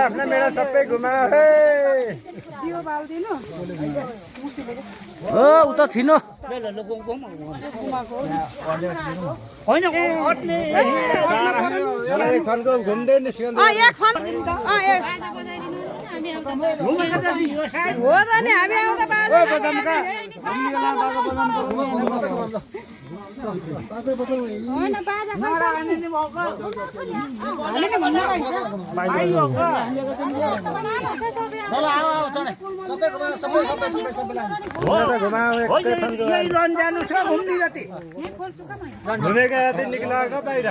आफ्नै मेरा सबै घुमायो हे उता छिनो घुम्दै निस्कन्छ घुमेका निक्लाएको बाहिर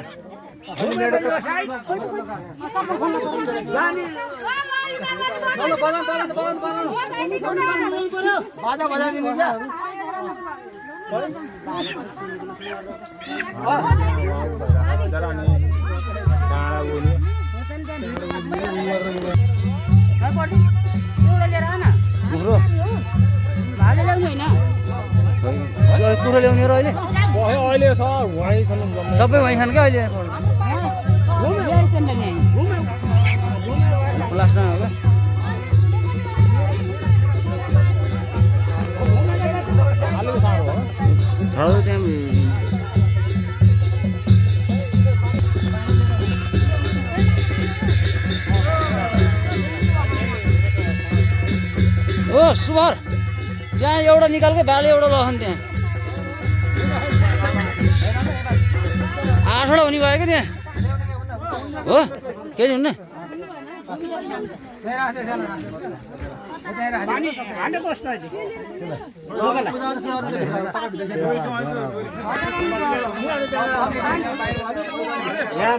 बाजा बजाइदिनु कुरो ल्याउने र अहिले सबै वहीँ छन् क्या अहिले लास्ट हो क्या छाडो त्यहाँ ओ सुभर त्यहाँ एउटा निकालकै बाले एउटा लहन त्यहाँ 8 वटा हुने भयो क्या त्यहाँ हो के हुन्न यहाँ